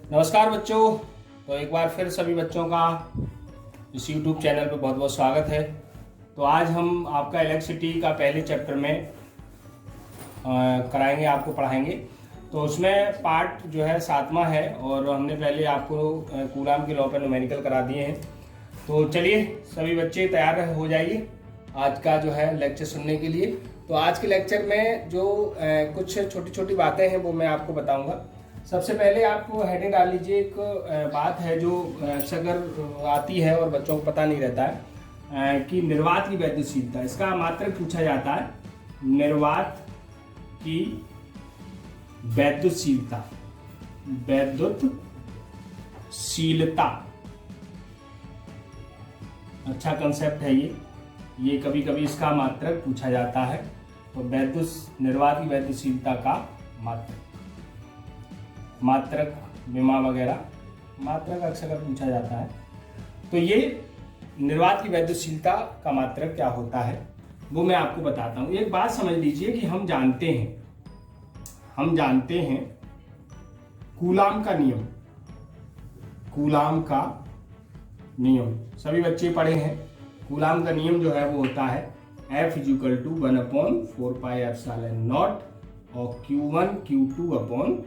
नमस्कार बच्चों। तो एक बार फिर सभी बच्चों का इस YouTube चैनल पर बहुत बहुत स्वागत है। तो आज हम आपका इलेक्ट्रिसिटी का पहले चैप्टर में कराएंगे, आपको पढ़ाएंगे। तो उसमें पार्ट जो है 7वां है और हमने पहले आपको कूलाम के लॉ पर न्यूमेरिकल करा दिए हैं। तो चलिए सभी बच्चे तैयार हो जाइए आज का जो है लेक्चर सुनने के लिए। तो आज के लेक्चर में जो कुछ छोटी छोटी बातें हैं वो मैं आपको बताऊंगा। सबसे पहले आप हेडिंग डाल लीजिए। एक बात है जो अक्सर आती है और बच्चों को पता नहीं रहता है कि निर्वात की वैद्युतशीलता, इसका मात्रक पूछा जाता है। निर्वात की वैद्युतशीलता, वैद्युतशीलता अच्छा कंसेप्ट है ये कभी कभी इसका मात्रक पूछा जाता है। तो निर्वात की वैद्युतशीलता का मात्रक विमा वगैरह मात्रक अक्सर पूछा जाता है। तो ये निर्वात की वैद्युतशीलता का मात्रक क्या होता है वो मैं आपको बताता हूँ। एक बात समझ लीजिए कि हम जानते हैं कूलाम का नियम सभी बच्चे पढ़े हैं। कूलाम का नियम जो है वो होता है F = 1/4πε0 और Q1 Q2/r²।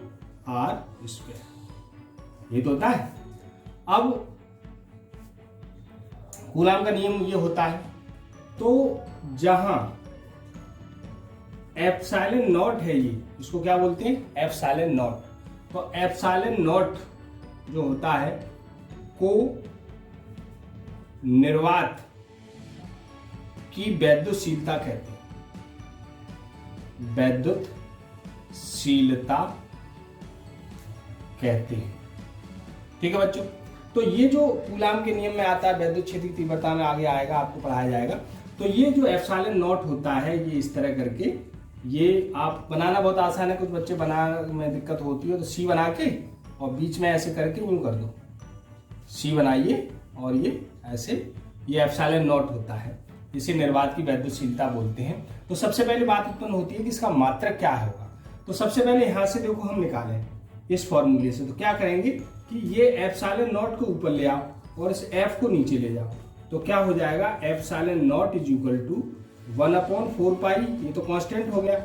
ये तो होता है। अब कूलाम का नियम ये होता है, तो जहां ε0 है, ये इसको क्या बोलते हैं ε0। तो ε0 जो होता है को निर्वात की वैद्युतशीलता कहते हैं। वैद्युतशीलता कहते हैं, ठीक है बच्चों। तो ये जो कूलाम के नियम में आता है, वैद्युत क्षेत्र की तीव्रता में आगे आएगा, आपको पढ़ाया जाएगा। तो ये जो ε0 होता है, ये इस तरह करके, ये आप बनाना बहुत आसान है। कुछ बच्चे बनाने में दिक्कत होती है तो सी बना के और बीच में ऐसे करके यूं कर दो, सी बनाइए और ये ऐसे, ये ε0 होता है। इसे निर्वात की वैद्युतशीलता बोलते हैं। तो सबसे पहले बात उत्पन्न होती है कि इसका मात्रक क्या होगा। तो सबसे पहले यहां से देखो हम निकालें इस फॉर्मूले से। तो क्या करेंगे कि ये ε0 को ऊपर ले आओ और इस f को नीचे ले जाओ। तो क्या हो जाएगा ε0 = 1/4π, ये तो कांस्टेंट हो गया।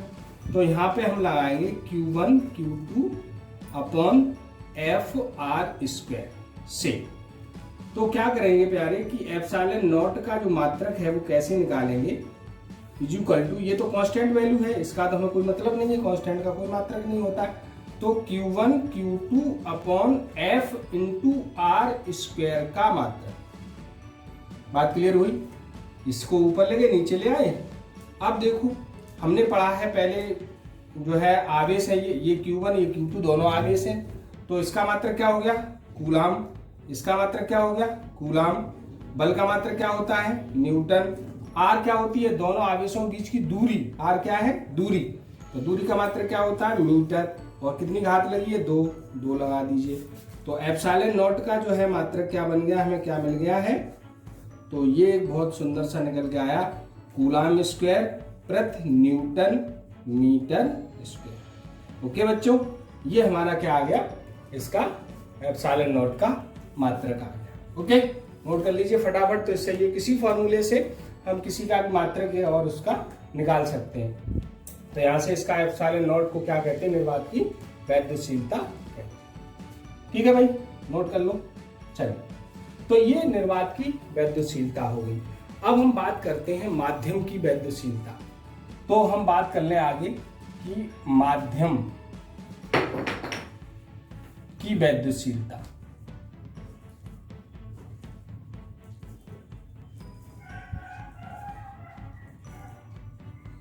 तो यहाँ पे हम लगाएंगे Q1 Q2/f(r²) से। तो क्या करेंगे प्यारे कि ε0 का जो मात्रक है वो कैसे निकालेंगे, ये तो कांस्टेंट वैल्यू है, इसका तो हमें कोई मतलब नहीं है, कांस्टेंट का कोई मात्रक नहीं होता। तो Q1 Q2/f(r²) का मात्रक। बात क्लियर हुई? इसको ऊपर ले गए, नीचे ले आए। अब देखो हमने पढ़ा है पहले जो है आवेश है, ये Q1 ये Q2 दोनों आवेश हैं। तो इसका मात्रक क्या हो गया कूलाम, इसका मात्रक क्या हो गया कूलाम। बल का मात्रक क्या होता है न्यूटन। आर क्या होती है दोनों आवेशों के बीच की दूरी, आर क्या है दूरी। तो दूरी का मात्रक क्या होता है मीटर। और कितनी घात लगी है 2 लगा दीजिए। तो ε0 का जो है मात्रक क्या बन गया, हमें क्या मिल गया है, तो ये एक बहुत सुंदर सा निकल के आया कूलाम स्क्वायर प्रति न्यूटन मीटर स्क्वायर। ओके बच्चों, ये हमारा क्या आ गया, इसका ε0 का मात्रक आ गया। ओके, नोट कर लीजिए फटाफट। तो इससे ये किसी फॉर्मूले से हम किसी का भी मात्रक है और उसका निकाल सकते हैं। तो यहां से इसका ε0 को क्या कहते हैं, निर्वात की वैद्युतशीलता कहते हैं। ठीक है भाई, नोट कर लो। चलिए, तो ये निर्वात की वैद्युतशीलता हो गई। अब हम बात करते हैं माध्यम की वैद्युतशीलता। तो हम बात कर लें आगे कि माध्यम की वैद्युतशीलता।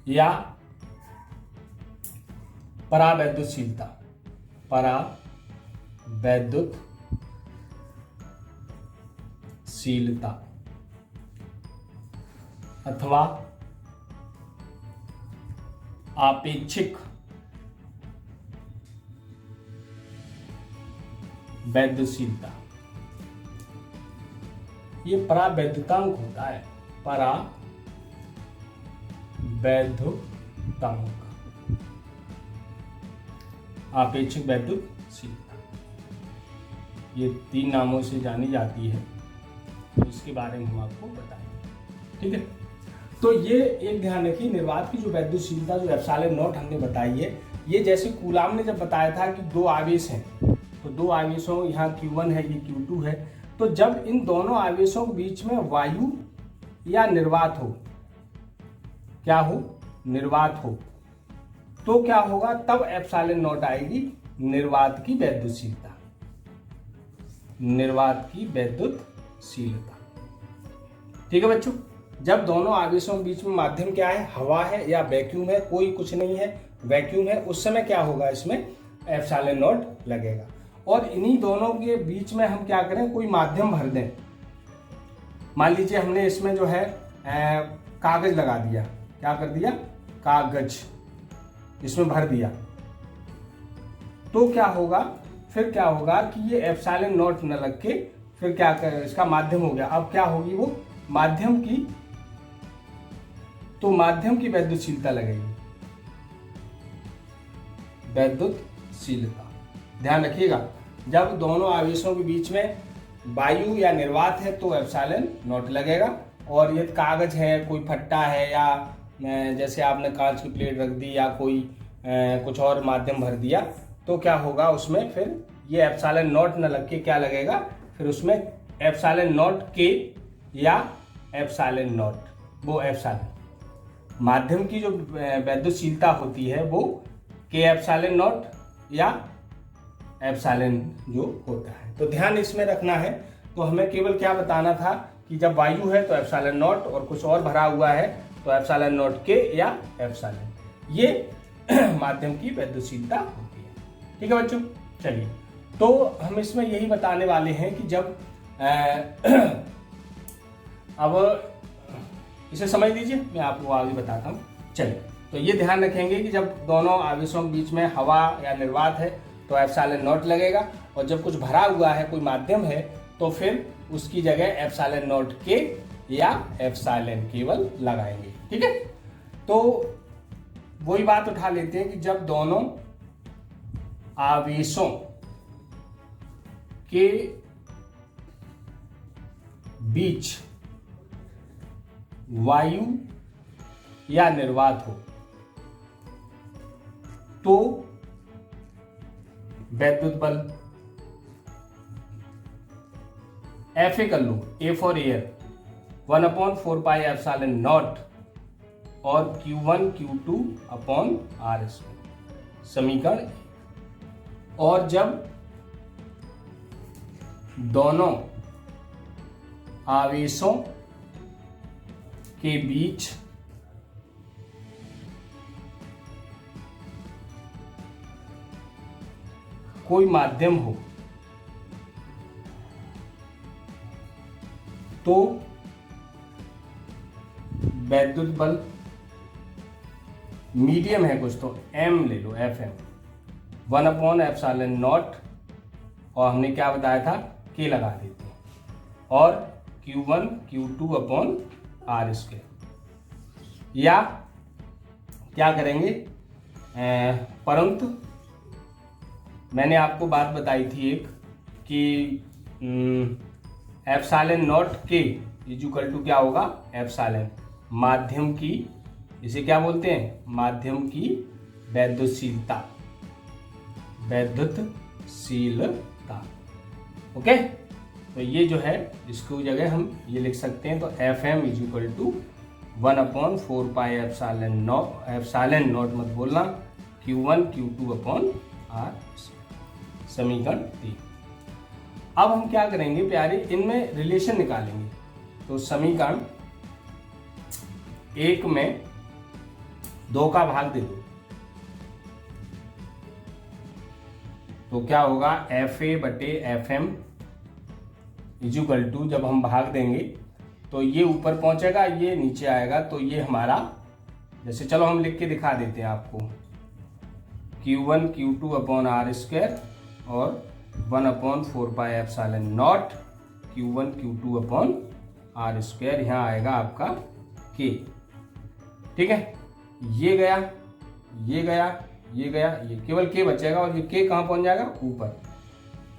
या परावैद्युतशीलता, परावैद्युतशीलता अथवा आपेक्षिक वैद्युतशीलता। ये परावैद्युतांक होता है, परावैद्युतांक, आपेक्षिक वैद्युतशीलता। ये 3 नामों से जानी जाती है, तो इसके बारे में हम आपको बताएंगे। ठीक है, तो ये एक ध्यान रखिए, निर्वात की जो वैद्युतशीलता जो एप्सिलॉन नॉट हमने बताई है, ये जैसे कूलाम ने जब बताया था कि 2 आवेश हैं, तो 2 आवेशों, यहाँ Q1 है, ये Q2 है, तो जब इन दोनों आवेशों के बीच में वायु या निर्वात हो, क्या हो, निर्वात हो, तो क्या होगा, तब एप्सिलॉन नॉट आएगी निर्वात की वैद्युतशीलता, निर्वात की वैद्युतशीलता। ठीक है बच्चों, जब दोनों आवेशों के बीच में माध्यम क्या है, हवा है या वैक्यूम है, कोई कुछ नहीं है, वैक्यूम है, उस समय क्या होगा, इसमें एप्सिलॉन नॉट लगेगा। और इन्हीं दोनों के बीच में हम क्या करें, कोई माध्यम भर दें। मान लीजिए हमने इसमें जो है कागज लगा दिया, क्या कर दिया, कागज इसमें भर दिया, तो क्या होगा, फिर क्या होगा कि ये एप्सिलॉन नॉट न लग के फिर क्या कर, इसका माध्यम हो गया। अब क्या होगी वो माध्यम की, तो माध्यम की वैद्युतशीलता लगेगी, वैद्युतशीलता। ध्यान रखिएगा, जब दोनों आवेशों के बीच में वायु या निर्वात है तो एप्सिलॉन नॉट लगेगा, और यदि कागज है, कोई फट्टा है, या जैसे आपने कांच की प्लेट रख दी या कोई कुछ और माध्यम भर दिया, तो क्या होगा उसमें, फिर ये एप्सिलॉन नॉट न लग के क्या लगेगा, फिर उसमें एप्सिलॉन नॉट के या एप्सिलॉन नॉट, वो एप्सिलॉन माध्यम की जो वैद्युतशीलता होती है वो के एप्सिलॉन नॉट या एप्सिलॉन जो होता है। तो ध्यान इसमें रखना है। तो हमें केवल क्या बताना था कि जब वायु है तो एप्सिलॉन नॉट, और कुछ और भरा हुआ है तो एप्सिलॉन नॉट के या एप्सिलॉन, ये माध्यम की वैद्युतशीलता होती है। ठीक है बच्चों, चलिए, तो हम इसमें यही बताने वाले हैं कि जब अब इसे समझ लीजिए, मैं आपको आगे बताता हूँ। चलिए, तो ये ध्यान रखेंगे कि जब दोनों आवेशों के बीच में हवा या निर्वात है तो एप्सिलॉन नॉट लगेगा, और जब कुछ भरा हुआ है, कोई माध्यम है, तो फिर उसकी जगह एप्सिलॉन नॉट के या एप्सिलॉन केवल लगाएंगे। ठीक है, तो वही बात उठा लेते हैं कि जब दोनों आवेशों के बीच वायु या निर्वात हो तो वैद्युत बल F कर लो, A for air, 1/4 pi epsilon not, और Q1 Q2 upon R square, समीकरण। और जब दोनों आवेशों के बीच कोई माध्यम हो तो वैद्युत बल मीडियम है कुछ, तो M ले लो, Fm, 1/एप्सिलॉन नॉट, और हमने क्या बताया था, K लगा देते हैं, और Q1 Q2 upon R square. या क्या करेंगे, परंतु मैंने आपको बात बताई थी एक कि एप्सिलॉन नॉट के इक्वल टू क्या होगा, एप्सिलॉन माध्यम की, इसे क्या बोलते हैं, माध्यम की वैद्युतशीलता, वैद्युतशीलता। ओके, तो ये जो है इसको जगह हम ये लिख सकते हैं, तो Fm equal to 1/4 pi epsilon not मत बोलना, Q1 Q2 अपॉन R, समीकरण 3। अब हम क्या करेंगे प्यारे, इनमें रिलेशन निकालेंगे। तो समीकरण 1 में 2 का भाग दे दो, तो क्या होगा, FA/FM इक्वल टू, जब हम भाग देंगे तो ये ऊपर पहुंचेगा, ये नीचे आएगा, तो ये हमारा, जैसे चलो हम लिख के दिखा देते हैं आपको, Q1 Q2 upon R square, और 1/4 pi epsilon not Q1 Q2 upon R square, यहाँ आएगा आपका K। ठीक है, ये गया, ये गया, ये गया, ये केवल K बचेगा, और ये K कहाँ पहुंच जाएगा, ऊपर।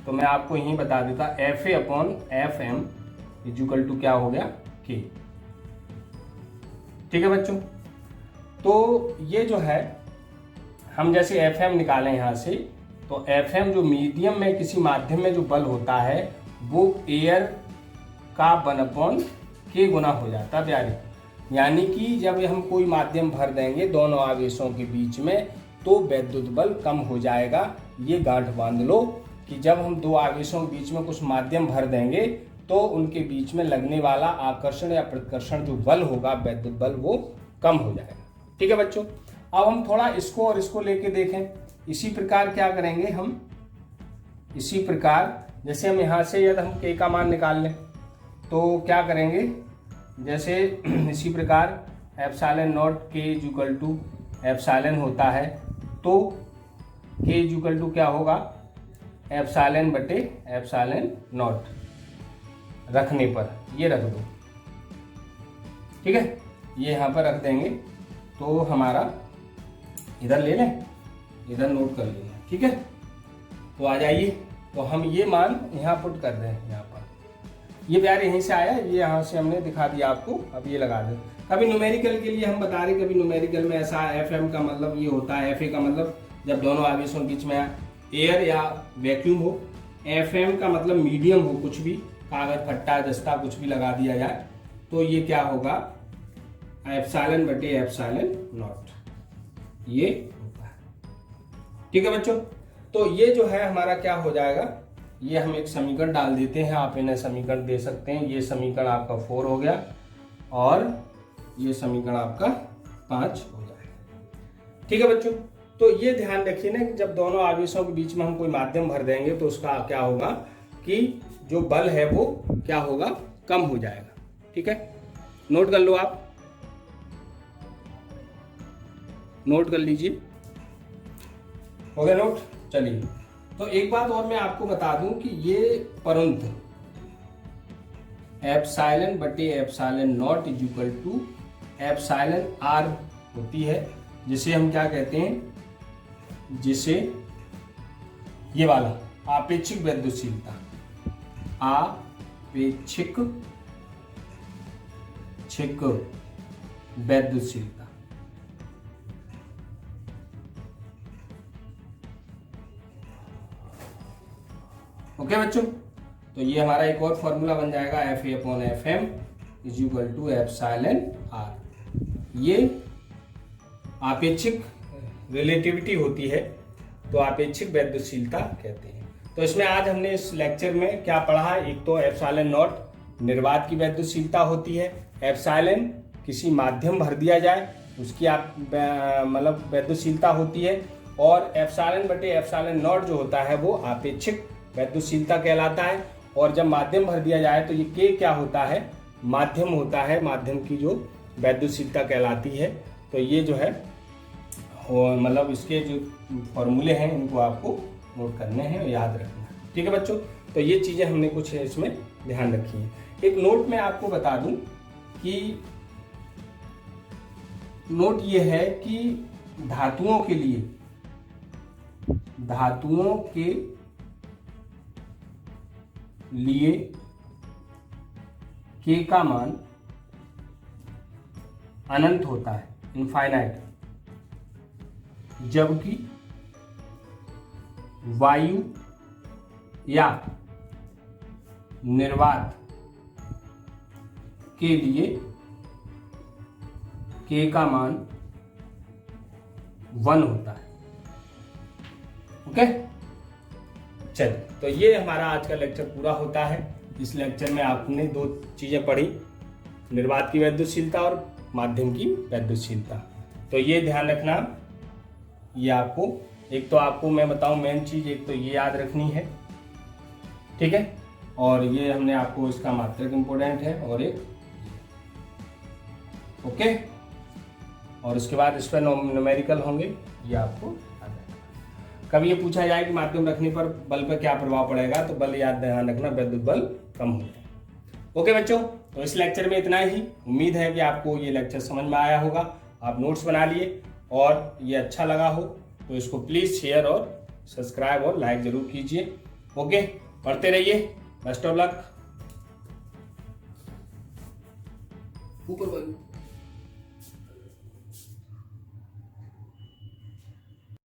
तो मैं आपको यही बता देता, F A upon F M equal to क्या हो गया, के। ठीक है बच्चों, तो ये जो है हम जैसे एफ एम निकालें यहाँ से, तो एफ एम जो मीडियम में किसी माध्यम में जो बल होता है वो एयर का 1/k गुना हो जाता है प्यारे। यानी कि जब हम कोई माध्यम भर देंगे दोनों आवेशों के बीच में तो विद्युत बल कम हो जाएगा। ये गांठ बांध लो कि जब हम दो आवेशों के बीच में कुछ माध्यम भर देंगे तो उनके बीच में लगने वाला आकर्षण या प्रतिकर्षण जो बल होगा, विद्युत बल, वो कम हो जाएगा। ठीक है बच्चों, अब हम थोड़ा इसको और इसको लेके देखें। इसी प्रकार क्या करेंगे हम, इसी प्रकार जैसे हम यहाँ से यदि हम के का मान निकाल लें तो क्या करेंगे, जैसे इसी प्रकार एप्सिलॉन नॉट के इक्वल टू एप्सिलॉन होता है, तो के इक्वल टू क्या होगा, एप्सिलॉन बटे एप्सिलॉन नॉट रखने पर ये रख दो। ठीक है, ये यहाँ पर रख देंगे तो हमारा इधर ले लें, इधर नोट कर लेंगे। ठीक है, तो आ जाइए, तो हम ये मान यहाँ पुट कर दें। यहाँ पर ये प्यार यहीं से आया, ये यहाँ से हमने दिखा दिया आपको, अब ये लगा दें। कभी न्यूमेरिकल के लिए हम बता रहे, कभी न्यूमेरिकल में ऐसा एफ एम का मतलब ये होता है, एफ ए का मतलब जब दोनों आवेशों के बीच में एयर या वैक्यूम हो, एफ एम का मतलब मीडियम हो, कुछ भी कागज फट्टा दस्ता कुछ भी लगा दिया जाए, तो ये क्या होगा, एप्सिलॉन बटे एप्सिलॉन नॉट ये होता है। ठीक है बच्चों, तो ये जो है हमारा क्या हो जाएगा, ये हम एक समीकरण डाल देते हैं, आप इन्हें समीकरण दे सकते हैं। ये समीकरण आपका 4 हो गया और ये समीकरण आपका 5 हो जाएगा। ठीक है बच्चों, तो ये ध्यान रखिए ना कि जब दोनों आवेशों के बीच में हम कोई माध्यम भर देंगे तो उसका क्या होगा कि जो बल है वो क्या होगा, कम हो जाएगा। ठीक है, नोट कर लो, आप नोट कर लीजिए, हो गया नोट। चलिए, तो एक बात और मैं आपको बता दूं कि ये परंतु एप्सिलॉन बटे epsilon not equal to epsilon R होती है, जिसे हम क्या कहते हैं, जिसे ये वाला आपेक्षिक वैद्युतशीलता, आपेक्षिक वैद्युतशीलता। ओके बच्चों, तो ये हमारा एक और फॉर्मूला बन जाएगा, F A upon F M is equal to epsilon R. ये आपेक्षिक रिलेटिविटी होती है, तो आपेक्षिक वैद्युतशीलता कहते हैं। तो इसमें आज हमने इस लेक्चर में क्या पढ़ा है, एक तो एप्सिलॉन नॉट निर्वात की वैद्युतशीलता होती है, एप्सिलॉन किसी माध्यम भर दिया जाए उसकी आप मतलब वैद्युतशीलता होती है, और एप्सिलॉन बटे एप्सिलॉन नॉट जो होता है वो आपेक्षिक वैद्युतशीलता कहलाता है। और जब माध्यम भर दिया जाए तो ये के क्या होता है, माध्यम होता है, माध्यम की जो वैद्युतशीलता कहलाती है। तो ये जो है और मतलब इसके जो फॉर्मूले हैं इनको आपको नोट करने हैं और याद रखना है। ठीक है बच्चों, तो ये चीज़ें हमने कुछ इसमें ध्यान रखी है। एक नोट में आपको बता दूं कि नोट ये है कि धातुओं के लिए के का मान अनंत होता है, इनफाइनाइट, जबकि वायु या निर्वात के लिए के का मान 1 होता है। ओके, चलिए, तो ये हमारा आज का लेक्चर पूरा होता है। इस लेक्चर में आपने 2 चीजें पढ़ी, निर्वात की वैद्युतशीलता और माध्यम की वैद्युतशीलता। तो ये ध्यान रखना, ये आपको एक तो आपको मैं बताऊं मेन चीज, एक तो ये याद रखनी है, ठीक है, और ये हमने आपको इसका मात्रक इंपोर्टेंट है, और एक ओके, और उसके बाद इस पर न्यूमेरिकल होंगे, ये आपको कभी ये पूछा जाए कि माध्यम रखने पर बल पर क्या प्रभाव पड़ेगा, तो बल याद ध्यान रखना, विद्युत बल कम हो जाए। ओके बच्चों, तो इस लेक्चर में इतना ही। उम्मीद है कि आपको ये लेक्चर समझ में आया होगा, आप नोट्स बना लिए, और ये अच्छा लगा हो तो इसको प्लीज़ शेयर और सब्सक्राइब और लाइक ज़रूर कीजिए। ओके, पढ़ते रहिए। Best of luck. ऊपर वाली